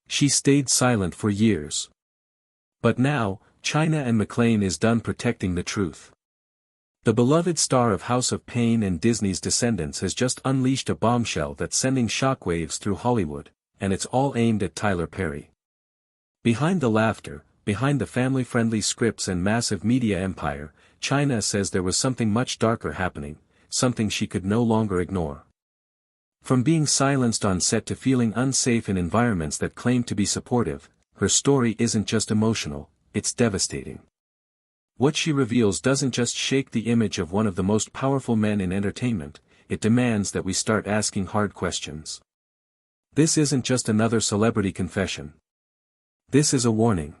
She stayed silent for years. But now, China and McClain is done protecting the truth. The beloved star of House of Pain and Disney's Descendants has just unleashed a bombshell that's sending shockwaves through Hollywood, and it's all aimed at Tyler Perry. Behind the laughter, behind the family-friendly scripts and massive media empire, China says there was something much darker happening, something she could no longer ignore. From being silenced on set to feeling unsafe in environments that claim to be supportive, her story isn't just emotional, it's devastating. What she reveals doesn't just shake the image of one of the most powerful men in entertainment, it demands that we start asking hard questions. This isn't just another celebrity confession. This is a warning.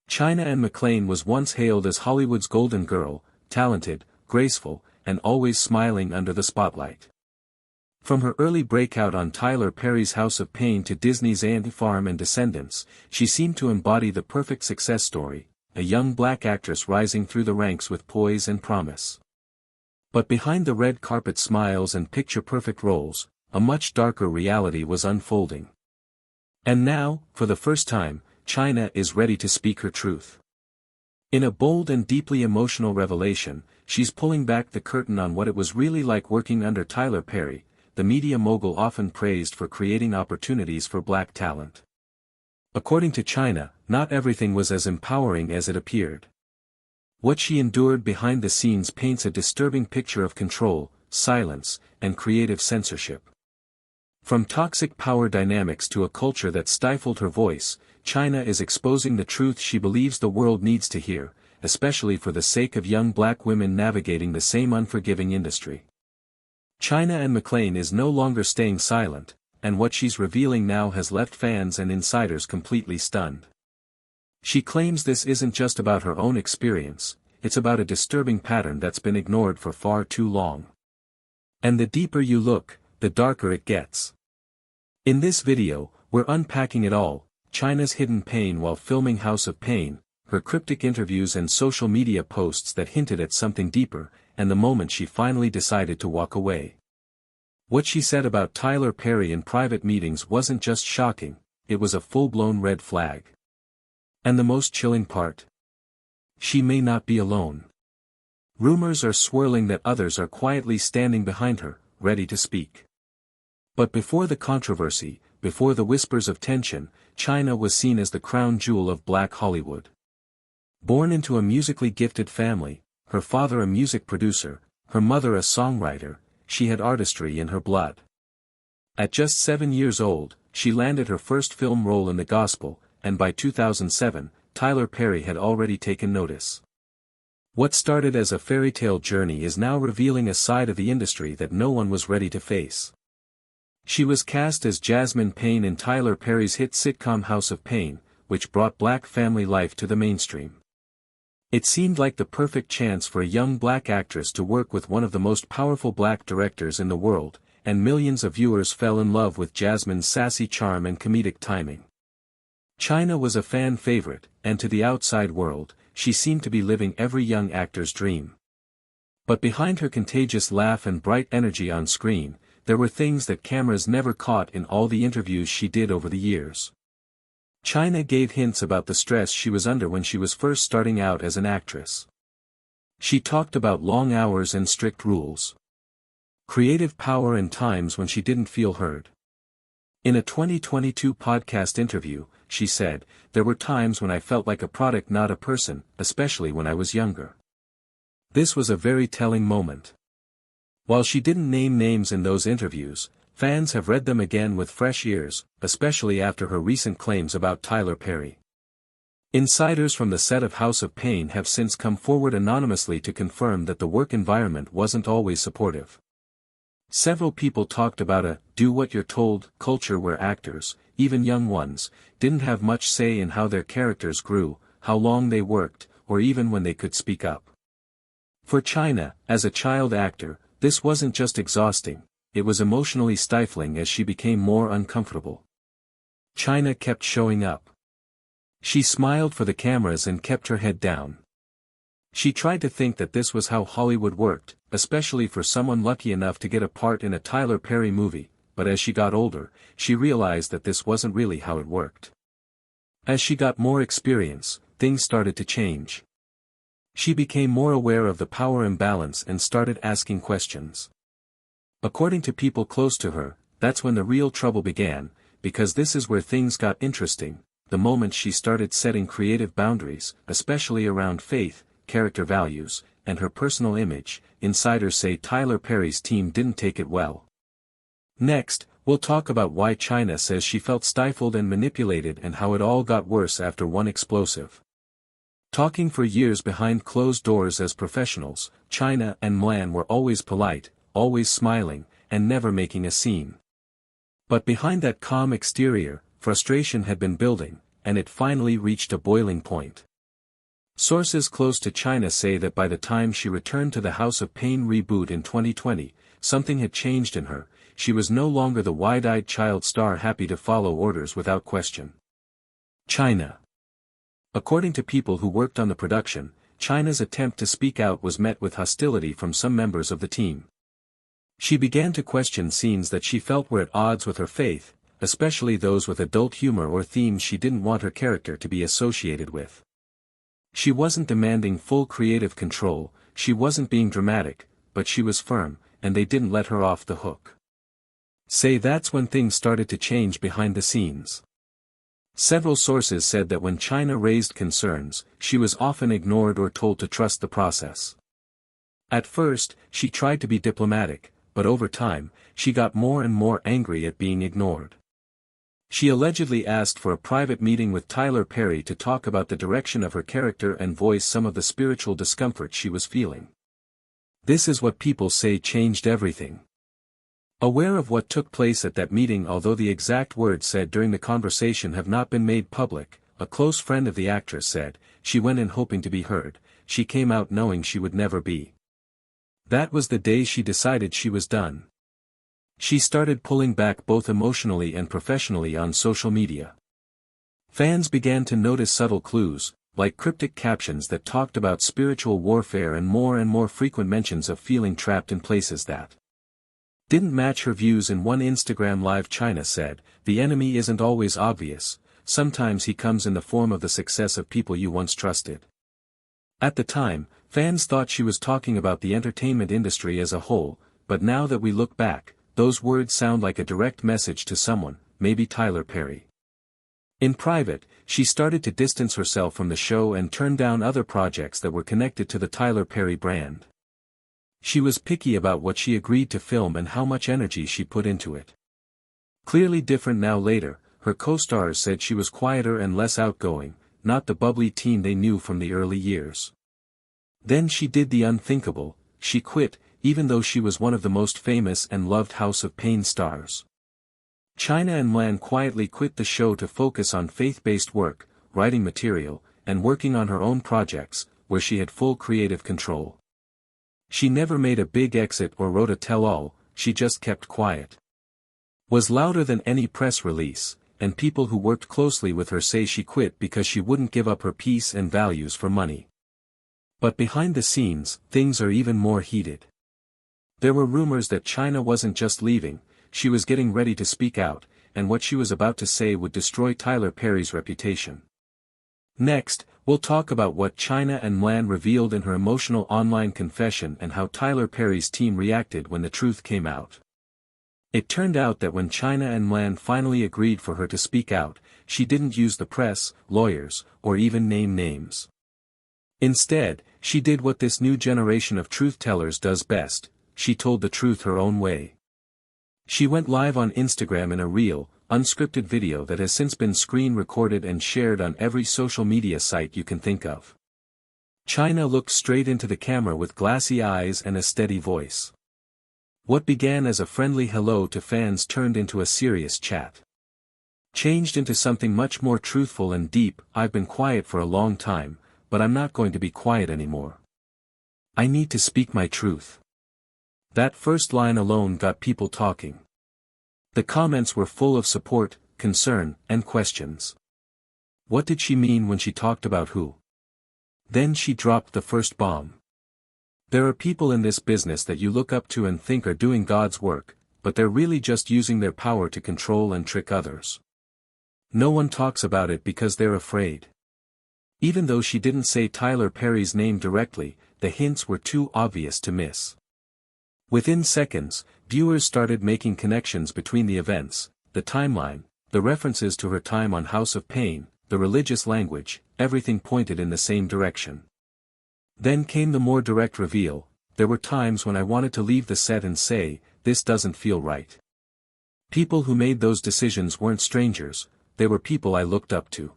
China Anne McClain was once hailed as Hollywood's golden girl, talented, graceful, and always smiling under the spotlight. From her early breakout on Tyler Perry's House of Pain to Disney's Ant Farm and Descendants, she seemed to embody the perfect success story, a young black actress rising through the ranks with poise and promise. But behind the red carpet smiles and picture-perfect roles, a much darker reality was unfolding. And now, for the first time, China is ready to speak her truth. In a bold and deeply emotional revelation, she's pulling back the curtain on what it was really like working under Tyler Perry, the media mogul often praised for creating opportunities for black talent. According to China, not everything was as empowering as it appeared. What she endured behind the scenes paints a disturbing picture of control, silence, and creative censorship. From toxic power dynamics to a culture that stifled her voice, China is exposing the truth she believes the world needs to hear, especially for the sake of young black women navigating the same unforgiving industry. China Anne McClain is no longer staying silent, and what she's revealing now has left fans and insiders completely stunned. She claims this isn't just about her own experience, it's about a disturbing pattern that's been ignored for far too long. And the deeper you look, the darker it gets. In this video, we're unpacking it all: China's hidden pain while filming House of Pain, her cryptic interviews and social media posts that hinted at something deeper, and the moment she finally decided to walk away. What she said about Tyler Perry in private meetings wasn't just shocking, it was a full-blown red flag. And the most chilling part? She may not be alone. Rumors are swirling that others are quietly standing behind her, ready to speak. But before the controversy, before the whispers of tension, China was seen as the crown jewel of Black Hollywood. Born into a musically gifted family, her father a music producer, her mother a songwriter, she had artistry in her blood. At just 7 years old, she landed her first film role in the gospel, and by 2007, Tyler Perry had already taken notice. What started as a fairy tale journey is now revealing a side of the industry that no one was ready to face. She was cast as Jasmine Payne in Tyler Perry's hit sitcom House of Pain, which brought black family life to the mainstream. It seemed like the perfect chance for a young black actress to work with one of the most powerful black directors in the world, and millions of viewers fell in love with Jasmine's sassy charm and comedic timing. China was a fan favorite, and to the outside world, she seemed to be living every young actor's dream. But behind her contagious laugh and bright energy on screen, there were things that cameras never caught in all the interviews she did over the years. China gave hints about the stress she was under when she was first starting out as an actress. She talked about long hours and strict rules. Creative power and times when she didn't feel heard. In a 2022 podcast interview, she said, "There were times when I felt like a product, not a person, especially when I was younger." This was a very telling moment. While she didn't name names in those interviews, fans have read them again with fresh ears, especially after her recent claims about Tyler Perry. Insiders from the set of House of Pain have since come forward anonymously to confirm that the work environment wasn't always supportive. Several people talked about a do-what-you're-told culture where actors, even young ones, didn't have much say in how their characters grew, how long they worked, or even when they could speak up. For China, as a child actor, this wasn't just exhausting, it was emotionally stifling as she became more uncomfortable. China kept showing up. She smiled for the cameras and kept her head down. She tried to think that this was how Hollywood worked, especially for someone lucky enough to get a part in a Tyler Perry movie, but as she got older, she realized that this wasn't really how it worked. As she got more experience, things started to change. She became more aware of the power imbalance and started asking questions. According to people close to her, that's when the real trouble began, because this is where things got interesting, the moment she started setting creative boundaries, especially around faith, character values, and her personal image. Insiders say Tyler Perry's team didn't take it well. Next, we'll talk about why China says she felt stifled and manipulated and how it all got worse after one explosive. Talking for years behind closed doors as professionals, China and McClain were always polite, always smiling, and never making a scene. But behind that calm exterior, frustration had been building, and it finally reached a boiling point. Sources close to China say that by the time she returned to the House of Pain reboot in 2020, something had changed in her. She was no longer the wide-eyed child star happy to follow orders without question. China. According to people who worked on the production, China's attempt to speak out was met with hostility from some members of the team. She began to question scenes that she felt were at odds with her faith, especially those with adult humor or themes she didn't want her character to be associated with. She wasn't demanding full creative control, she wasn't being dramatic, but she was firm, and they didn't let her off the hook. Say that's when things started to change behind the scenes. Several sources said that when China raised concerns, she was often ignored or told to trust the process. At first, she tried to be diplomatic, but over time, she got more and more angry at being ignored. She allegedly asked for a private meeting with Tyler Perry to talk about the direction of her character and voice some of the spiritual discomfort she was feeling. This is what people say changed everything. Aware of what took place at that meeting, although the exact words said during the conversation have not been made public, a close friend of the actress said, "She went in hoping to be heard, she came out knowing she would never be." That was the day she decided she was done. She started pulling back both emotionally and professionally on social media. Fans began to notice subtle clues, like cryptic captions that talked about spiritual warfare and more frequent mentions of feeling trapped in places that didn't match her views. In one Instagram live, China said, "The enemy isn't always obvious, sometimes he comes in the form of the success of people you once trusted." At the time, fans thought she was talking about the entertainment industry as a whole, but now that we look back, those words sound like a direct message to someone, maybe Tyler Perry. In private, she started to distance herself from the show and turn down other projects that were connected to the Tyler Perry brand. She was picky about what she agreed to film and how much energy she put into it. Clearly different now. Later, her co-stars said she was quieter and less outgoing, not the bubbly teen they knew from the early years. Then she did the unthinkable, she quit, even though she was one of the most famous and loved House of Pain stars. China and McClain quietly quit the show to focus on faith-based work, writing material, and working on her own projects, where she had full creative control. She never made a big exit or wrote a tell-all, she just kept quiet. Was louder than any press release, and people who worked closely with her say she quit because she wouldn't give up her peace and values for money. But behind the scenes, things are even more heated. There were rumors that China wasn't just leaving, she was getting ready to speak out, and what she was about to say would destroy Tyler Perry's reputation. Next, we'll talk about what China and McClain revealed in her emotional online confession and how Tyler Perry's team reacted when the truth came out. It turned out that when China and McClain finally agreed for her to speak out, she didn't use the press, lawyers, or even name names. Instead, she did what this new generation of truth-tellers does best, she told the truth her own way. She went live on Instagram in a real, unscripted video that has since been screen-recorded and shared on every social media site you can think of. China looked straight into the camera with glassy eyes and a steady voice. What began as a friendly hello to fans turned into a serious chat. Changed into something much more truthful and deep. "I've been quiet for a long time, but I'm not going to be quiet anymore. I need to speak my truth." That first line alone got people talking. The comments were full of support, concern, and questions. What did she mean when she talked about who? Then she dropped the first bomb. "There are people in this business that you look up to and think are doing God's work, but they're really just using their power to control and trick others. No one talks about it because they're afraid. Even though she didn't say Tyler Perry's name directly, the hints were too obvious to miss. Within seconds, viewers started making connections between the events, the timeline, the references to her time on House of Pain, the religious language, everything pointed in the same direction. Then came the more direct reveal. There were times when I wanted to leave the set and say, this doesn't feel right. People who made those decisions weren't strangers, they were people I looked up to.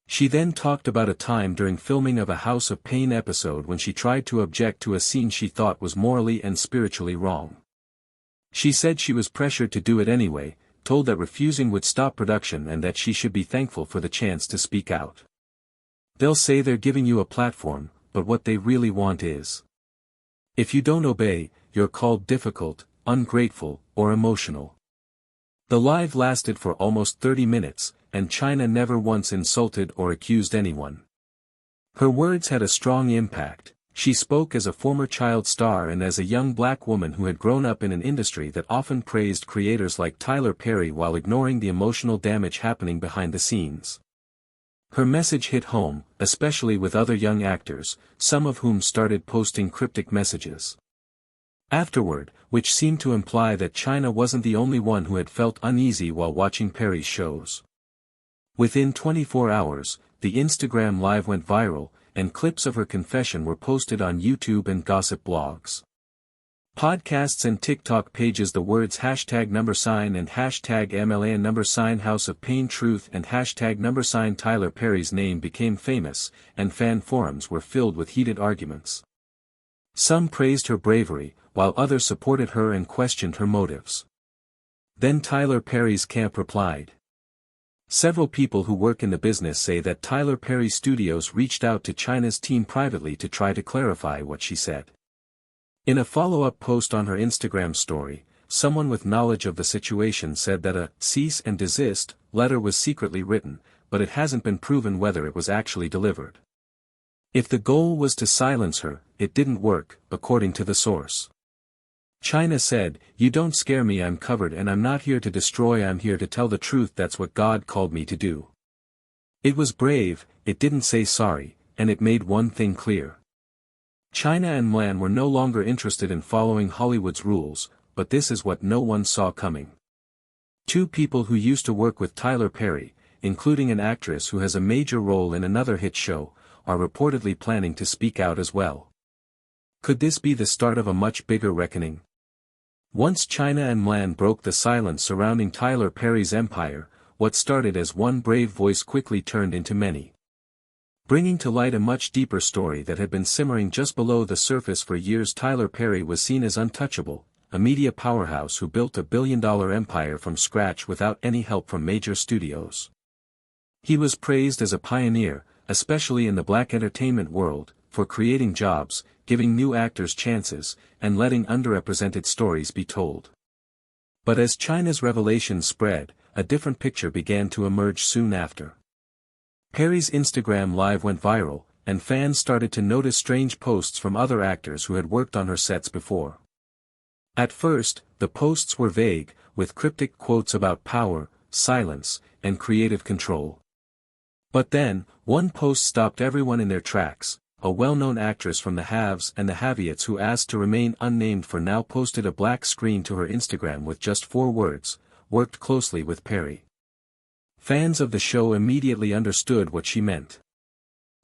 She then talked about a time during filming of a House of Pain episode when she tried to object to a scene she thought was morally and spiritually wrong. She said she was pressured to do it anyway, told that refusing would stop production and that she should be thankful for the chance to speak out. They'll say they're giving you a platform, but what they really want is. If you don't obey, you're called difficult, ungrateful, or emotional. The live lasted for almost 30 minutes, and China never once insulted or accused anyone. Her words had a strong impact. She spoke as a former child star and as a young black woman who had grown up in an industry that often praised creators like Tyler Perry while ignoring the emotional damage happening behind the scenes. Her message hit home, especially with other young actors, some of whom started posting cryptic messages afterward, which seemed to imply that China wasn't the only one who had felt uneasy while watching Perry's shows. Within 24 hours, the Instagram Live went viral, and clips of her confession were posted on YouTube and gossip blogs. Podcasts and TikTok pages the words #& and #MLA House of Pain Truth and ## Tyler Perry's name became famous, and fan forums were filled with heated arguments. Some praised her bravery, while others supported her and questioned her motives. Then Tyler Perry's camp replied. Several people who work in the business say that Tyler Perry Studios reached out to China's team privately to try to clarify what she said. In a follow-up post on her Instagram story, someone with knowledge of the situation said that a cease and desist letter was secretly written, but it hasn't been proven whether it was actually delivered. If the goal was to silence her, it didn't work, according to the source. China said, "You don't scare me, I'm covered and I'm not here to destroy, I'm here to tell the truth, that's what God called me to do." It was brave, it didn't say sorry, and it made one thing clear. China and McClain were no longer interested in following Hollywood's rules, but this is what no one saw coming. Two people who used to work with Tyler Perry, including an actress who has a major role in another hit show, are reportedly planning to speak out as well. Could this be the start of a much bigger reckoning? Once China and McClain broke the silence surrounding Tyler Perry's empire, what started as one brave voice quickly turned into many. Bringing to light a much deeper story that had been simmering just below the surface for years. Tyler Perry was seen as untouchable, a media powerhouse who built a billion-dollar empire from scratch without any help from major studios. He was praised as a pioneer, especially in the black entertainment world, for creating jobs, giving new actors chances, and letting underrepresented stories be told. But as China's revelations spread, a different picture began to emerge soon after. Perry's Instagram Live went viral, and fans started to notice strange posts from other actors who had worked on her sets before. At first, the posts were vague, with cryptic quotes about power, silence, and creative control. But then, one post stopped everyone in their tracks. A well-known actress from the haves and the have-nots who asked to remain unnamed for now posted a black screen to her Instagram with just 4 words, "Worked closely with Perry." Fans of the show immediately understood what she meant.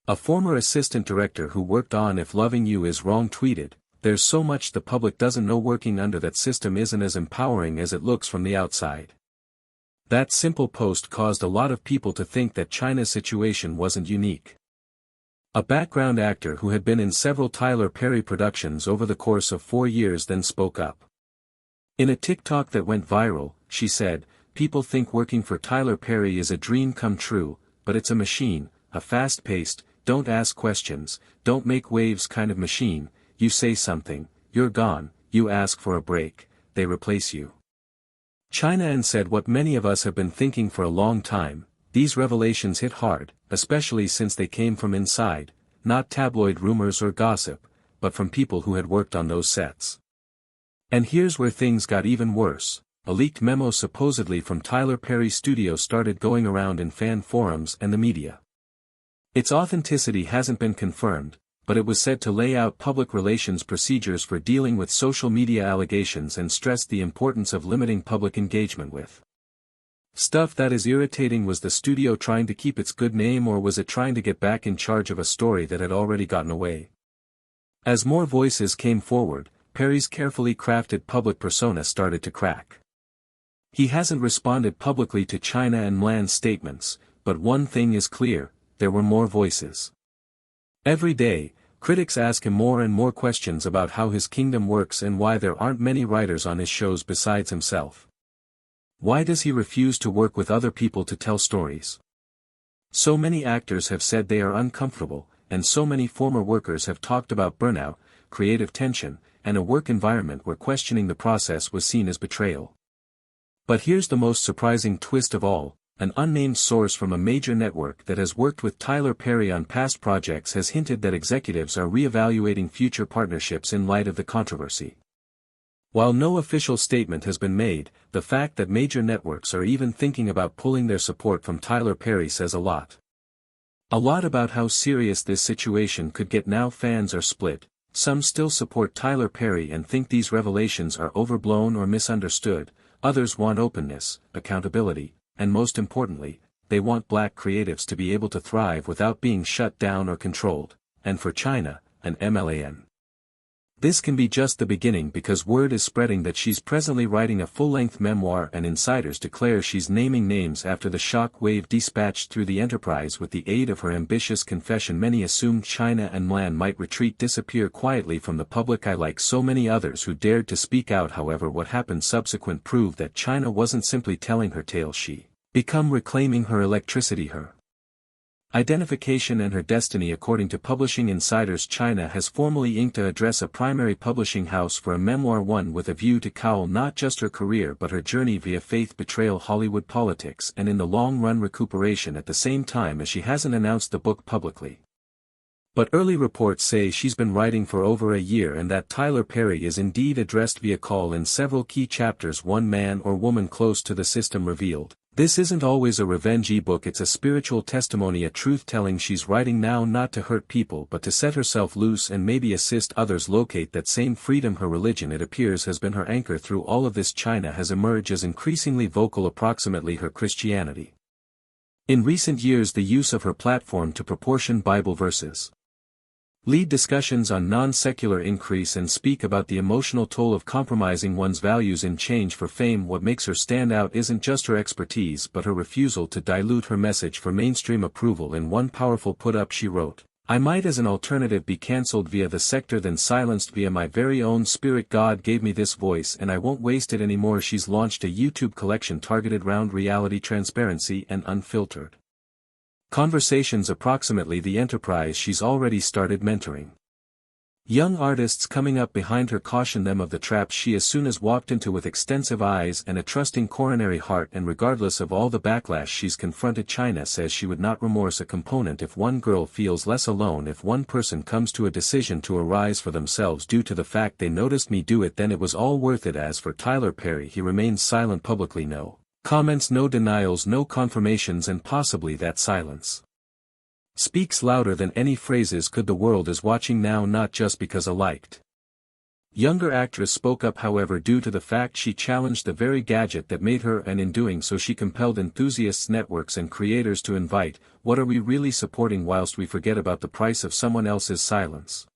A former assistant director who worked on If Loving You Is Wrong tweeted, "There's so much the public doesn't know, working under that system isn't as empowering as it looks from the outside." That simple post caused a lot of people to think that China's situation wasn't unique. A background actor who had been in several Tyler Perry productions over the course of 4 years then spoke up. In a TikTok that went viral, she said, "People think working for Tyler Perry is a dream come true, but it's a machine, a fast-paced, don't ask questions, don't make waves kind of machine. You say something, you're gone, you ask for a break, they replace you." China and said what many of us have been thinking for a long time. These revelations hit hard, especially since they came from inside, not tabloid rumors or gossip, but from people who had worked on those sets. And here's where things got even worse. A leaked memo supposedly from Tyler Perry's studio started going around in fan forums and the media. Its authenticity hasn't been confirmed, but it was said to lay out public relations procedures for dealing with social media allegations and stressed the importance of limiting public engagement with stuff that is irritating. Was the studio trying to keep its good name, or was it trying to get back in charge of a story that had already gotten away? As more voices came forward, Perry's carefully crafted public persona started to crack. He hasn't responded publicly to China and McClain's statements, but one thing is clear: there were more voices. Every day, critics ask him more and more questions about how his kingdom works and why there aren't many writers on his shows besides himself. Why does he refuse to work with other people to tell stories? So many actors have said they are uncomfortable, and so many former workers have talked about burnout, creative tension, and a work environment where questioning the process was seen as betrayal. But here's the most surprising twist of all: an unnamed source from a major network that has worked with Tyler Perry on past projects has hinted that executives are re-evaluating future partnerships in light of the controversy. While no official statement has been made, the fact that major networks are even thinking about pulling their support from Tyler Perry says a lot. A lot about how serious this situation could get. Now fans are split. Some still support Tyler Perry and think these revelations are overblown or misunderstood. Others want openness, accountability, and most importantly, they want black creatives to be able to thrive without being shut down or controlled. And for China, an McClain. This can be just the beginning, because word is spreading that she's presently writing a full-length memoir, and insiders declare she's naming names after the shock wave dispatched through the enterprise with the aid of her ambitious confession. Many assumed China and McClain might disappear quietly from the public eye like so many others who dared to speak out. However, what happened subsequent proved that China wasn't simply telling her tale, she became reclaiming her electricity, her identification, and her destiny. According to publishing insiders, China has formally inked to address a primary publishing house for a memoir, one with a view to cowl not just her career but her journey via faith, betrayal, Hollywood politics, and in the long run recuperation, at the same time as she hasn't announced the book publicly. But early reports say she's been writing for over a year and that Tyler Perry is indeed addressed via call in several key chapters. One man or woman close to the system revealed, "This isn't always a revenge book, it's a spiritual testimony, a truth-telling. She's writing now not to hurt people but to set herself loose and maybe assist others locate that same freedom." Her religion, it appears, has been her anchor through all of this. China has emerged as increasingly vocal, approximately her Christianity. In recent years, the use of her platform to proportion Bible verses, lead discussions on non-secular increase, and speak about the emotional toll of compromising one's values in change for fame. What makes her stand out isn't just her expertise but her refusal to dilute her message for mainstream approval. In one powerful put-up she wrote, "I might as an alternative be cancelled via the sector than silenced via my very own spirit. God gave me this voice and I won't waste it anymore." She's launched a YouTube collection targeted around reality, transparency, and unfiltered conversations. Approximately the enterprise she's already started mentoring young artists coming up behind her, cautioned them of the traps she as soon as walked into with extensive eyes and a trusting coronary heart. And regardless of all the backlash she's confronted, China says she would not remorse a component if one girl feels less alone, if one person comes to a decision to arise for themselves due to the fact they noticed me do it, then it was all worth it. As for Tyler Perry, he remains silent publicly. No comments, no denials, no confirmations, and possibly that silence speaks louder than any phrases could. The world is watching now, not just because a liked younger actress spoke up, however, due to the fact she challenged the very gadget that made her, and in doing so she compelled enthusiasts, networks, and creators to invite. What are we really supporting whilst we forget about the price of someone else's silence?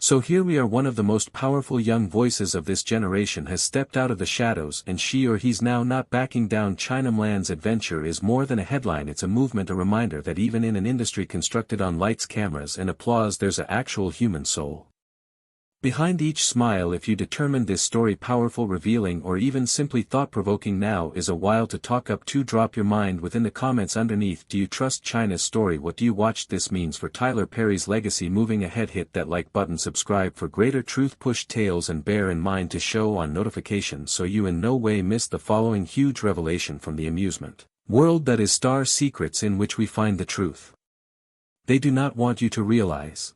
So here we are, one of the most powerful young voices of this generation has stepped out of the shadows, and she or he's now not backing down. China McClain's adventure is more than a headline, it's a movement, a reminder that even in an industry constructed on lights, cameras, and applause, there's an actual human soul behind each smile. If you determined this story powerful, revealing, or even simply thought-provoking, now is a while to talk up to. Drop your mind within the comments underneath. Do you trust China's story? What do you watch this means for Tyler Perry's legacy moving ahead? Hit that like button, subscribe for greater truth, push tails, and bear in mind to show on notifications so you in no way miss the following huge revelation from the amusement world that is Star Secrets, in which we find the truth they do not want you to realize.